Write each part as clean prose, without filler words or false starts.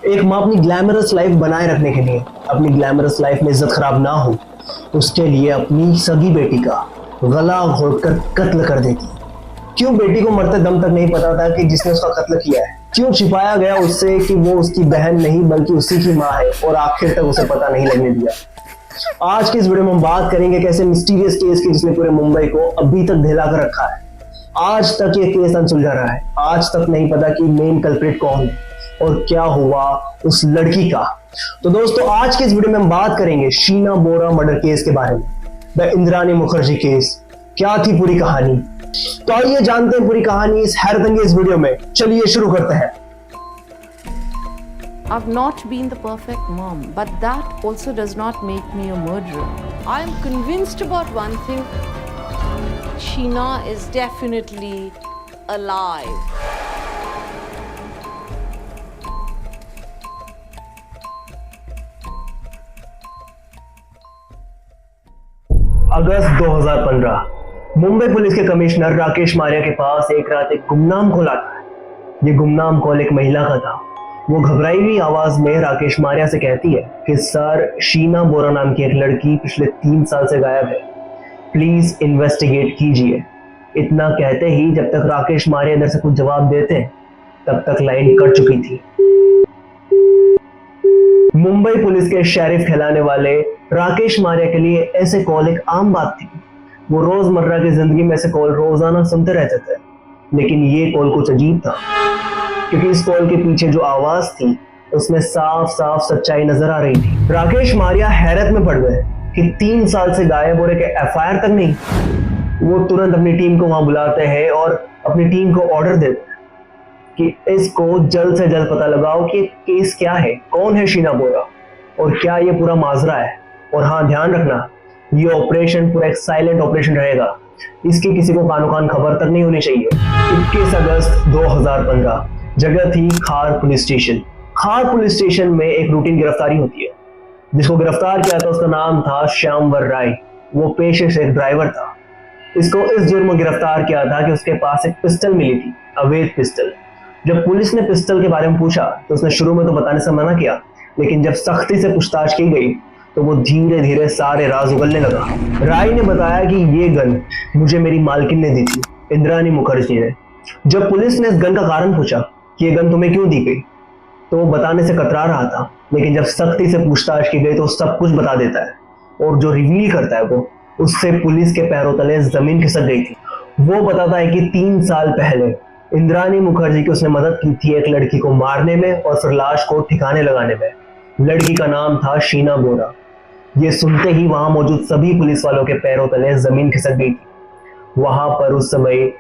एक माँ अपनी ग्लैमरस लाइफ बनाए रखने के लिए, अपनी ग्लैमरस लाइफ में इज्जत खराब ना हो, उसके लिए अपनी सगी बेटी का गला घोटकर कत्ल कर देती। क्यों बेटी को मरते दम तक नहीं पता था कि जिसने उसका कत्ल किया है? क्यों छिपाया गया उससे कि वो उसकी बहन नहीं बल्कि उसी की माँ है, और आखिर तक उसे पता नहीं लगने दिया? आज की इस वीडियो में हम बात करेंगे कैसे मिस्टीरियस केस की जिसने पूरे मुंबई को अभी तक ढिला कर रखा है। आज तक ये केस अनसुलझा रहा है। आज तक नहीं पता कि मेन कल्प्रिट कौन है और क्या हुआ उस लड़की का। तो दोस्तों, आज के इस वीडियो में हम बात करेंगे शीना बोरा मर्डर केस के बारे में, द इंद्रानी मुखर्जी केस। क्या थी पूरी कहानी? तो आइए जानते हैं पूरी कहानी इस हैरतअंगेज वीडियो में। चलिए शुरू करते हैं। I've not been the perfect mom, but that also does not make me a murderer. I am convinced about one thing. Sheena is definitely alive. August 2015 Mumbai police के कमिश्नर राकेश मारिया के पास एक रात एक गुमनाम कॉल आता है। ये गुमनाम कॉल एक महिला का था। वो घबराई हुई आवाज में राकेश मारिया से कहती है कि सर, शीना बोरा नाम की एक लड़की पिछले 3 साल से गायब है, प्लीज इन्वेस्टिगेट कीजिए। इतना कहते ही जब तक राकेश मारिया इधर से कुछ जवाब देते तब तक लाइन कट चुकी थी। मुंबई पुलिस के शेरिफ कहलाने वाले राकेश मारिया के लिए ऐसे कॉल एक आम बात थी। वो रोजमर्रा की जिंदगी में ऐसे कॉल रोजाना सुनते रहते थे, लेकिन ये कॉल कुछ अजीब था, क्योंकि इस कॉल के पीछे जो आवाज थी उसमें साफ साफ सच्चाई नजर आ रही थी। राकेश मारिया हैरत में पड़ गए कि 3 साल से गायब और एक एफआईआर तक नहीं। वो तुरंत अपनी टीम को वहां बुलाते हैं और अपनी टीम को ऑर्डर देते हैं कि इसको जल्द से जल्द पता लगाओ कि केस क्या है, कौन है शीना बोरा और क्या ये पूरा माजरा है। और हाँ, ध्यान रखना, ये ऑपरेशन पूरा एक साइलेंट ऑपरेशन रहेगा। इसकी किसी को कानो कान खबर तक नहीं होनी चाहिए। 21 अगस्त 2015 जगह थी खार पुलिस स्टेशन। खार पुलिस स्टेशन में एक रूटीन गिरफ्तारी होती है। जिसको गिरफ्तार किया था उसका नाम था श्यामवर राय। वो पेशे से एक ड्राइवर था। इसको इस जुर्म में गिरफ्तार किया था कि उसके पास एक पिस्टल मिली थी, अवैध पिस्टल। जब पुलिस ने पिस्टल के बारे में पूछा तो उसने शुरू में तो बताने से मना किया, लेकिन जब सख्ती से पूछताछ की गई तो वो धीरे धीरे सारे राज उगलने लगा। राय ने बताया कि ये गन मुझे मेरी मालकिन ने दी थी, इंद्रानी मुखर्जी ने। जब पुलिस ने इस गन का कारण पूछा कि ये गन तुम्हें क्यों दी गई, तो वो बताने से कतरा रहा था, लेकिन जब सख्ती से पूछताछ की गई तो सब कुछ बता देता है। और जो रिवील करता है वो, उससे पुलिस के पैरों तले जमीन खिसक गई थी। वो बताता है कि 3 साल पहले इंद्रानी मुखर्जी की उसने मदद की थी एक लड़की को मारने में और फिर लाश को ठिकाने लगाने में। लड़की का नाम था शीना बोरा। ये सुनते ही वहां मौजूद सभी पुलिस वालों के पैरों तले जमीन खिसक गई थी। वहां पर उस समय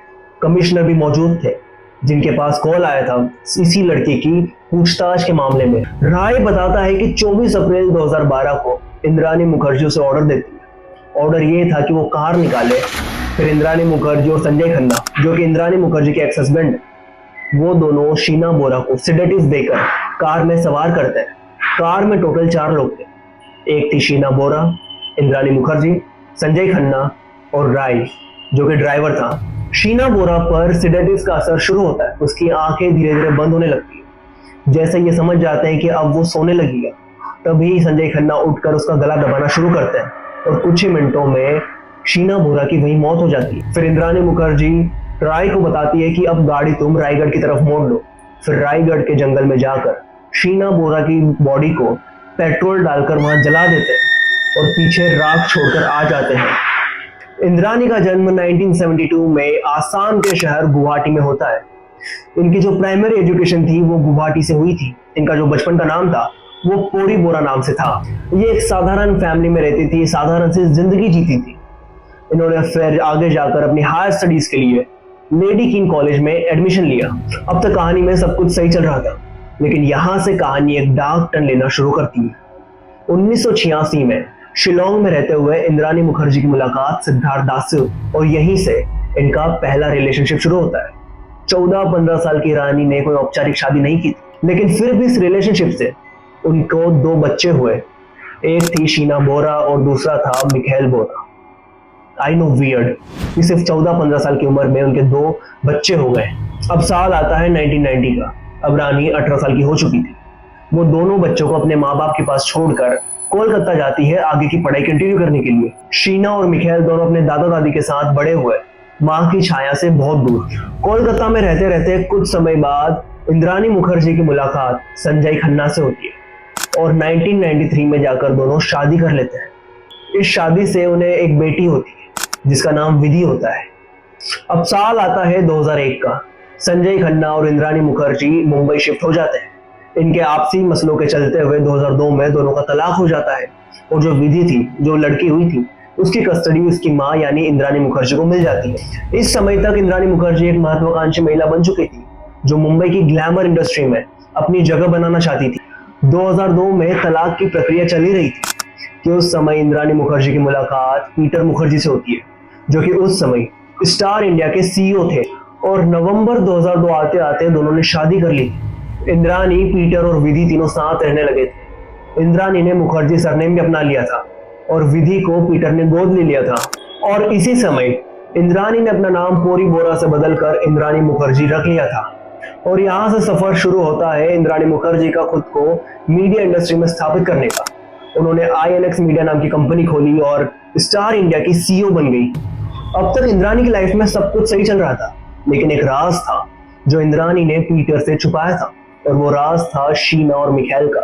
कमिश्नर भी मौजूद थे, जिनके पास कॉल आया था इसी लड़की की पूछताछ के मामले में। राय बताता है कि 24 अप्रैल 2012 को इंद्रानी मुखर्जी उसे ऑर्डर देती है। ऑर्डर ये था कि वो कार निकाले। फिर इंद्रानी मुखर्जी और संजय खन्ना, जो कि इंद्रानी मुखर्जी के एक्स हस्बैंड, वो दोनों शीना बोरा को सेडेटिव्स देकर कार में सवार करते हैं। कार में टोटल 4 लोग थे। एक थी शीना बोरा, इंद्रानी मुखर्जी, संजय खन्ना और राय, जो कि ड्राइवर था। शीना बोरा पर सेडेटिव्स का असर शुरू होता है। उसकी आंखें धीरे धीरे बंद होने लगती है। जैसे ये समझ जाते हैं कि अब वो सोने लगेगा, तभी संजय खन्ना उठकर उसका गला दबाना शुरू करते हैं और कुछ ही मिनटों में शीना बोरा की वहीं मौत हो जाती है। फिर इंद्रानी मुखर्जी राय को बताती है कि अब गाड़ी तुम रायगढ़ की तरफ मोड़ लो। फिर रायगढ़ के जंगल में जाकर शीना बोरा की बॉडी को पेट्रोल डालकर वहां जला देते हैं और पीछे राख छोड़कर आ जाते हैं। इंद्रानी का जन्म 1972 में आसाम के शहर गुवाहाटी में होता है। इनकी जो प्राइमरी एजुकेशन थी वो गुवाहाटी से हुई थी। इनका जो बचपन का नाम था वो पोरी बोरा नाम से था। ये एक साधारण फैमिली में रहती थी, साधारण सी जिंदगी जीती थी। इन्होंने फिर आगे जाकर अपनी हायर स्टडीज के लिए लेडी किंग कॉलेज में एडमिशन लिया। अब तक कहानी में सब कुछ सही चल रहा था, लेकिन यहां से कहानी एक डार्क टर्न लेना शुरू करती है। 1986 में शिलोंग में रहते हुए इंद्रानी मुखर्जी की मुलाकात सिद्धार्थ दास से हुई और यहीं से इनका पहला रिलेशनशिप शुरू होता है। 14-15 साल की रानी ने कोई औपचारिक शादी नहीं की, लेकिन फिर भी इस रिलेशनशिप से उनको 2 बच्चे हुए। एक थी शीना बोरा और दूसरा था Mikhail Bora. I know weird कि सिर्फ 14-15 साल की उम्र में उनके 2 बच्चे हो गए। अब साल आता है 1990 का। अब रानी 18 साल की हो चुकी थी। वो दोनों बच्चों को अपने माँ बाप के पास छोड़कर कोलकाता जाती है आगे की पढ़ाई कंटिन्यू करने के लिए। शीना और मिखाइल दोनों अपने दादा दादी के साथ बड़े हुए, माँ की छाया से बहुत दूर। कोलकाता में रहते रहते कुछ समय बाद इंद्राणी मुखर्जी की मुलाकात संजय खन्ना से होती है और 1993 में जाकर दोनों शादी कर लेते हैं। इस शादी से उन्हें एक बेटी होती है जिसका नाम विधि होता है। अब साल आता है 2001 का। संजय खन्ना और इंद्राणी मुखर्जी मुंबई शिफ्ट हो जाते हैं। इनके आपसी मसलों के चलते हुए 2002 में दोनों का तलाक हो जाता है और जो विधि थी, जो लड़की हुई थी, उसकी कस्टडी उसकी माँ यानी इंद्राणी मुखर्जी को मिल जाती है। इस समय तक इंद्राणी मुखर्जी एक महत्वाकांक्षी महिला बन चुकी थी जो मुंबई की ग्लैमर इंडस्ट्री में अपनी जगह बनाना चाहती थी। 2002 में तलाक की प्रक्रिया चली रही थी कि उस समय इंद्राणी मुखर्जी की मुलाकात पीटर मुखर्जी से होती है जो कि उस समय स्टार इंडिया के सीईओ थे और नवंबर 2002 आते आते दोनों ने शादी कर ली। इंद्राणी, पीटर और विधि तीनों साथ रहने लगे थे। इंद्राणी ने मुखर्जी सरनेम भी अपना लिया था और विधि को पीटर ने गोद ले लिया था और इसी समय इंद्राणी ने अपना नाम पोरी बोरा से बदलकर इंद्राणी मुखर्जी रख लिया था। और यहाँ से सफर शुरू होता है इंद्राणी मुखर्जी का खुद को मीडिया इंडस्ट्री में स्थापित करने का। उन्होंने INX मीडिया नाम की कंपनी खोली और स्टार इंडिया की CEO बन गई। अब तक इंद्राणी की लाइफ में सब कुछ सही चल रहा था, लेकिन एक राज था जो इंद्राणी ने पीटर से छुपाया था और वो राज था शीना और मिखाइल का।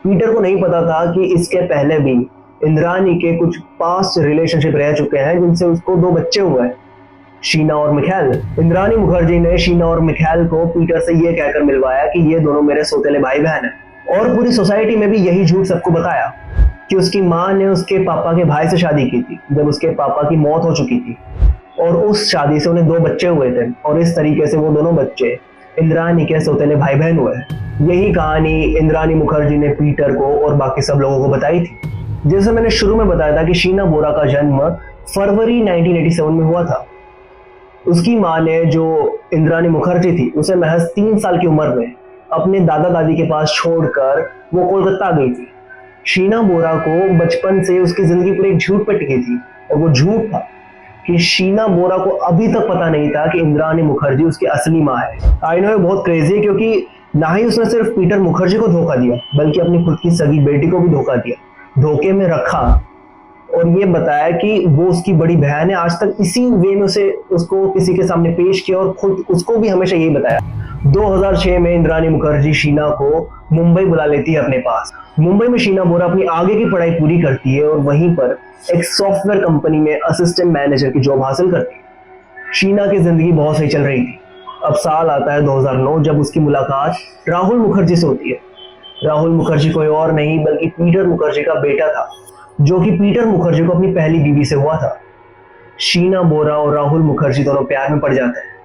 पीटर को नहीं पता था कि इसके पहले भी इंद्राणी के कुछ पास्ट रिलेशनशिप रह चुके हैं जिनसे उसको 2 बच्चे हुए हैं, शीना और मिखाइल। इंद्राणी मुखर्जी ने शीना और मिखाइल को पीटर से ये कहकर मिलवाया कि ये दोनों मेरे सौतेले भाई बहन हैं और पूरी सोसाइटी में भी यही झूठ सबको बताया कि उसकी माँ ने उसके पापा के भाई से शादी की थी जब उसके पापा की मौत हो चुकी थी और उस शादी से उन्हें 2 बच्चे हुए थे और इस तरीके से वो दोनों बच्चे इंद्राणी के सौतेले भाई बहन हुए। यही कहानी इंद्राणी मुखर्जी ने पीटर को और बाकी सब लोगों को बताई थी। जैसे मैंने शुरू में बताया था कि शीना बोरा का जन्म फरवरी 1987 में हुआ था। उसकी माँ ने, जो इंद्राणी मुखर्जी थी, उसे महज 3 साल की उम्र में अपने दादा दादी के पास छोड़कर वो कोलकाता आ गई थी। शीना बोरा को बचपन से उसकी जिंदगी पूरी एक झूठ पर टिकी थी और वो झूठ था कि शीना बोरा को अभी तक पता नहीं था कि इंद्राणी मुखर्जी उसकी असली माँ है। आई नो ये बहुत क्रेजी है क्योंकि ना ही उसने सिर्फ पीटर मुखर्जी को धोखा दिया बल्कि अपनी खुद की सगी बेटी को भी धोखा दिया, धोखे में रखा और ये बताया कि वो उसकी बड़ी बहन है। आज तक इसी वे में उसको किसी के सामने पेश किया और खुद उसको भी हमेशा यही बताया। 2006 में इंद्राणी मुखर्जी शीना को मुंबई बुला लेती है अपने पास। मुंबई में शीना बोरा अपनी आगे की पढ़ाई पूरी करती है और वहीं पर एक सॉफ्टवेयर कंपनी में असिस्टेंट मैनेजर की जॉब हासिल करती है। शीना की जिंदगी बहुत सही चल रही थी। अब साल आता है 2009 जब उसकी मुलाकात राहुल मुखर्जी से होती है। राहुल मुखर्जी कोई और नहीं बल्कि पीटर मुखर्जी का बेटा था जो कि पीटर मुखर्जी को अपनी पहली बीवी से हुआ था। शीना बोरा और राहुल मुखर्जी दोनों प्यार में पड़ जाते हैं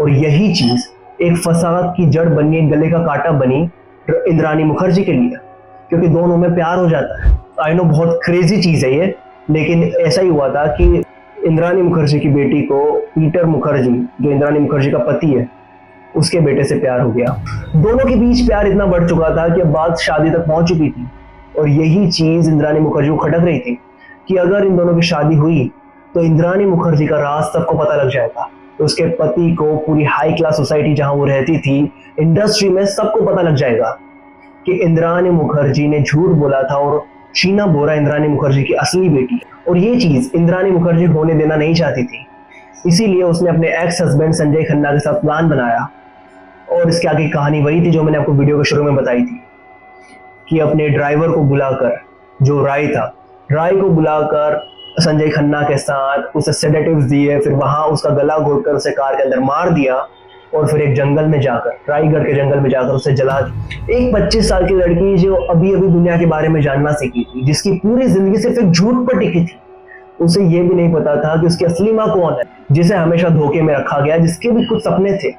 और यही चीज एक फसाद की जड़ बनी, एक गले का कांटा बनी इंद्राणी मुखर्जी के लिए, क्योंकि दोनों में प्यार हो जाता है। आई नो बहुत क्रेजी चीज है ये, लेकिन ऐसा ही हुआ था कि इंद्राणी मुखर्जी की बेटी को पीटर मुखर्जी, जो इंद्राणी मुखर्जी का पति है, उसके बेटे से प्यार हो गया। दोनों के बीच प्यार इतना बढ़ चुका था कि अब बात शादी तक पहुंच चुकी थी और यही चीज इंद्राणी मुखर्जी को खटक रही थी कि अगर इन दोनों की शादी हुई तो इंद्राणी मुखर्जी का राज सबको पता लग जाएगा। तो उसके पति को पूरी हाई क्लास सोसाइटी जहां वो रहती थी, इंडस्ट्री में सबको पता लग जाएगा कि इंद्राणी मुखर्जी ने झूठ बोला था और शीना बोरा इंद्राणी मुखर्जी की असली बेटी है। और ये चीज इंद्राणी मुखर्जी होने देना नहीं चाहती थी, इसीलिए उसने अपने एक्स हस्बैंड संजय खन्ना के साथ प्लान बनाया और इसके आगे कहानी वही थी जो मैंने आपको वीडियो के शुरू में बताई थी कि अपने ड्राइवर को बुलाकर, जो राय था, राय को बुलाकर संजय खन्ना के साथ उसे सेडेटिव्स दिए, फिर वहां उसका गला घोटकर उसे कार के अंदर मार दिया और फिर एक जंगल में जाकर, रायगढ़ के जंगल में जाकर उसे जला दिया। एक 25 साल की लड़की जो अभी अभी दुनिया के बारे में जानना सीखी थी, जिसकी पूरी जिंदगी सिर्फ एक झूठ पर टिकी थी, उसे ये भी नहीं पता था कि उसकी असली माँ कौन है, जिसे हमेशा धोखे में रखा गया, जिसके भी कुछ सपने थे,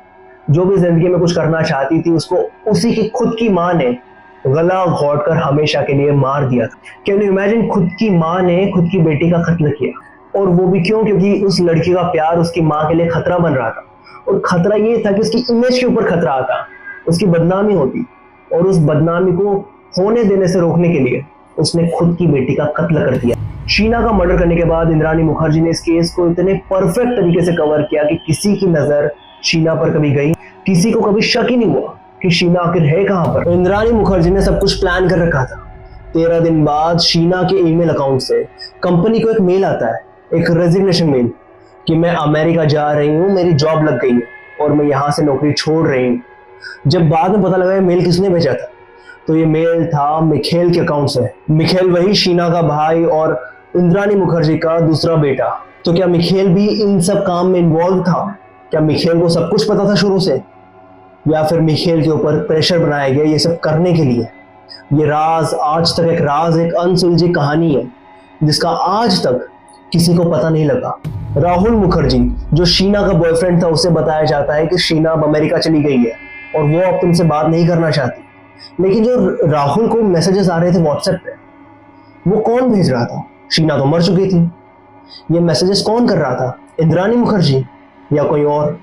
जो भी जिंदगी में कुछ करना चाहती थी, उसको उसी की खुद की माँ ने गला घोटकर हमेशा के लिए मार दिया था। कैन यू इमेजिन, खुद की माँ ने खुद की बेटी का कत्ल किया, और वो भी क्यों? क्योंकि उस लड़की का प्यार उसकी माँ के लिए खतरा बन रहा था। और खतरा ये था कि उसकी इमेज के ऊपर खतरा आता, उसकी बदनामी होती, और उस बदनामी को होने देने से रोकने के लिए उसने खुद की बेटी का कत्ल कर दिया। शीना का मर्डर करने के बाद इंद्राणी मुखर्जी ने इस केस को इतने परफेक्ट तरीके से कवर किया कि किसी की नजर शीना पर कभी गई, किसी को कभी शक ही नहीं हुआ कि शीना आखिर है कहां पर। इंद्राणी मुखर्जी ने सब कुछ प्लान कर रखा था। 13 दिन बाद शीना के ईमेल अकाउंट से कंपनी को एक मेल आता है, एक रेजिग्नेशन मेल, कि मैं अमेरिका जा रही हूँ, मेरी जॉब लग गई है और मैं यहाँ से नौकरी छोड़ रही हूँ। जब बाद में पता लगा ये मेल किसने भेजा था, तो ये मेल था मिखेल के अकाउंट से। मिखेल वही शीना का भाई और इंद्राणी मुखर्जी का दूसरा बेटा। तो क्या मिखेल भी इन सब काम में इन्वॉल्व था? क्या मिखेल को सब कुछ पता था शुरू से, या फिर मिखेल के ऊपर प्रेशर बनाया गया ये सब करने के लिए? ये राज आज तक एक राज, एक अनसुलझी कहानी है जिसका आज तक किसी को पता नहीं लगा। राहुल मुखर्जी जो शीना का बॉयफ्रेंड था, उसे बताया जाता है कि शीना अब अमेरिका चली गई है और वो अब तुमसे बात नहीं करना चाहती। लेकिन जो राहुल को मैसेजेस आ रहे थे व्हाट्सएप पे, वो कौन भेज रहा था? शीना तो मर चुकी थी। ये मैसेजेस कौन कर रहा था? इंद्राणी मुखर्जी या कोई और?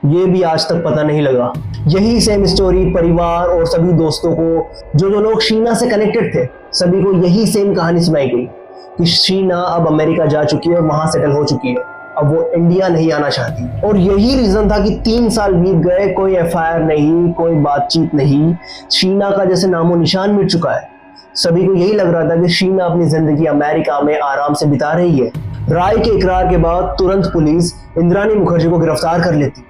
ये भी आज तक पता नहीं लगा। यही सेम स्टोरी परिवार और सभी दोस्तों को, जो लोग शीना से कनेक्टेड थे, सभी को यही सेम कहानी सुनाई गई कि शीना अब अमेरिका जा चुकी है और वहां सेटल हो चुकी है, अब वो इंडिया नहीं आना चाहती। और यही रीजन था कि 3 साल बीत गए, कोई एफआईआर नहीं, कोई बातचीत नहीं, शीना का जैसे नामो निशान मिट चुका है। सभी को यही लग रहा था कि शीना अपनी जिंदगी अमेरिका में आराम से बिता रही है। राय के इकरार के बाद तुरंत पुलिस इंद्राणी मुखर्जी को गिरफ्तार कर लेती,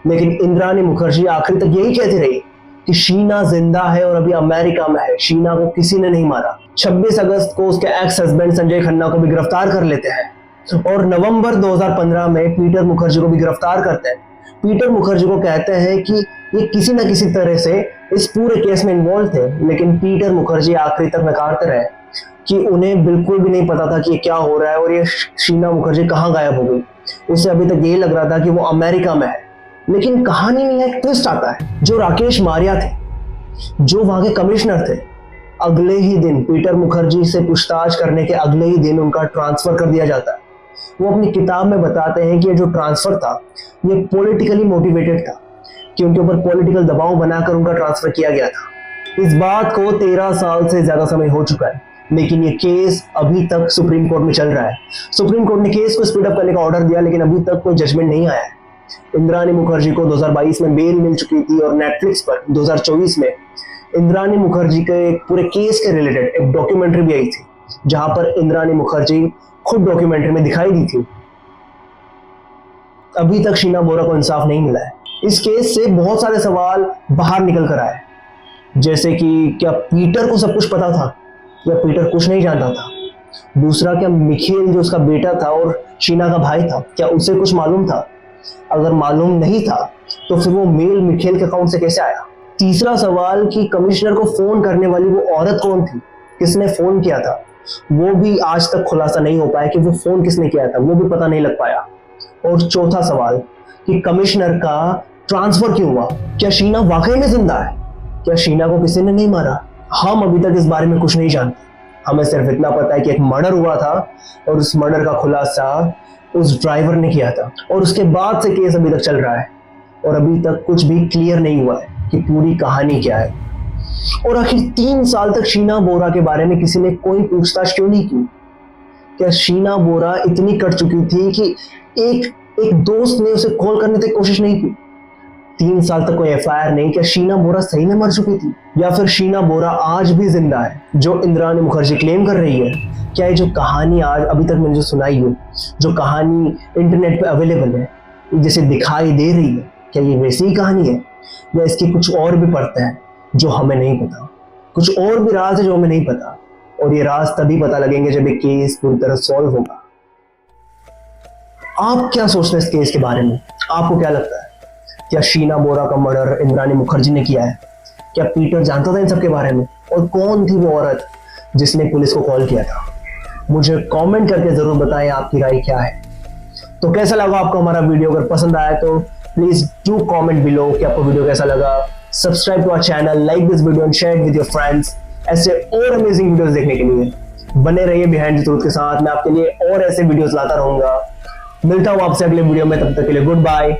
लेकिन इंद्राणी मुखर्जी आखिर तक यही कहती रही कि शीना जिंदा है और अभी अमेरिका में है, शीना को किसी ने नहीं मारा। 26 अगस्त को उसके एक्स हस्बैंड संजय खन्ना को भी गिरफ्तार कर लेते हैं और नवंबर 2015 में पीटर मुखर्जी को भी गिरफ्तार करते हैं। पीटर मुखर्जी को कहते हैं कि ये किसी न किसी तरह से इस पूरे केस में इन्वॉल्व थे, लेकिन पीटर मुखर्जी आखिरी तक नकारते रहे कि उन्हें बिल्कुल भी नहीं पता था कि ये क्या हो रहा है और ये शीना मुखर्जी कहाँ गायब हो गई। उसे अभी तक यही लग रहा था कि वो अमेरिका में है। लेकिन कहानी में एक ट्विस्ट आता है। जो राकेश मारिया थे, जो वहां के कमिश्नर थे, अगले ही दिन पीटर मुखर्जी से पूछताछ करने के अगले ही दिन उनका ट्रांसफर कर दिया जाता है। वो अपनी किताब में बताते हैं कि ये जो ट्रांसफर था ये पॉलिटिकली मोटिवेटेड था, कि उनके ऊपर पॉलिटिकल दबाव बनाकर उनका ट्रांसफर किया गया था। इस बात को 13 साल से ज्यादा समय हो चुका है, लेकिन ये केस अभी तक सुप्रीम कोर्ट में चल रहा है। सुप्रीम कोर्ट ने केस को स्पीड अप करने का ऑर्डर दिया, लेकिन अभी तक कोई जजमेंट नहीं आया है। इंद्राणी मुखर्जी को 2022 में बेल मिल चुकी थी और नेटफ्लिक्स पर 2024 में इंद्राणी मुखर्जी के पूरे केस के रिलेटेड एक डॉक्यूमेंट्री भी आई थी, जहां पर इंद्राणी मुखर्जी खुद डॉक्यूमेंट्री में दिखाई दी थी। अभी तक शीना बोरा को इंसाफ नहीं मिला है। इस केस से बहुत सारे सवाल बाहर निकल कर आए, जैसे कि क्या पीटर को सब कुछ पता था या पीटर कुछ नहीं जानता था? दूसरा, क्या मिखेल जो उसका बेटा था और शीना का भाई था, क्या उसे कुछ मालूम था? अगर मालूम नहीं था तो फिर वो मेल मिखेल के अकाउंट से कैसे आया? तीसरा सवाल कि कमिश्नर को फोन करने वाली वो औरत कौन थी, किसने फोन किया था? वो भी आज तक खुलासा नहीं हो पाया कि वो फोन किसने किया था, वो भी पता नहीं लग पाया। और चौथा सवाल कि कमिश्नर का ट्रांसफर क्यों हुआ? क्या शीना वाकई में जिंदा है? क्या शीना को किसी ने नहीं मारा? हम अभी तक इस बारे में कुछ नहीं जानते। हमें सिर्फ इतना पता है कि एक मर्डर हुआ था और उस मर्डर का खुलासा उस ड्राइवर ने किया था, और उसके बाद से केस अभी तक चल रहा है और अभी तक कुछ भी क्लियर नहीं हुआ है कि पूरी कहानी क्या है। और आखिर 3 साल तक शीना बोरा के बारे में किसी ने कोई पूछताछ क्यों नहीं की? क्या शीना बोरा इतनी कट चुकी थी कि एक दोस्त ने उसे कॉल करने की कोशिश नहीं की? 3 साल तक कोई एफआईआर नहीं। क्या शीना बोरा सही में मर चुकी थी, या फिर शीना बोरा आज भी जिंदा है जो इंद्राणी मुखर्जी क्लेम कर रही है? क्या ये जो कहानी आज अभी तक मैंने जो सुनाई है, जो कहानी इंटरनेट पे अवेलेबल है, जैसे दिखाई दे रही है, क्या ये वैसी ही कहानी है या इसकी कुछ और भी परतें हैं जो हमें नहीं पता? कुछ और भी राज है जो हमें नहीं पता, और ये राज तभी पता लगेंगे जब ये केस पूरी तरह सॉल्व होगा। आप क्या सोचते हैं इस केस के बारे में? आपको क्या लगता है? क्या शीना बोरा का मर्डर इंद्राणी मुखर्जी ने किया है? क्या पीटर जानता था इन सब के बारे में? और कौन थी वो औरत जिसने पुलिस को कॉल किया था? मुझे कमेंट करके जरूर बताएं आपकी राय क्या है। तो कैसा लगा आपको हमारा वीडियो? अगर पसंद आया तो प्लीज डू कमेंट बिलो कि आपको वीडियो कैसा लगा। Subscribe to our channel, like this video and share with your friends. ऐसे और अमेजिंग वीडियोस देखने के लिए बने रहिए बिहाइंड द ट्रूथ के साथ। मैं आपके लिए और ऐसे वीडियोस लाता रहूंगा। मिलता हूं आपसे अगले वीडियो में, तब तक के लिए गुड बाय।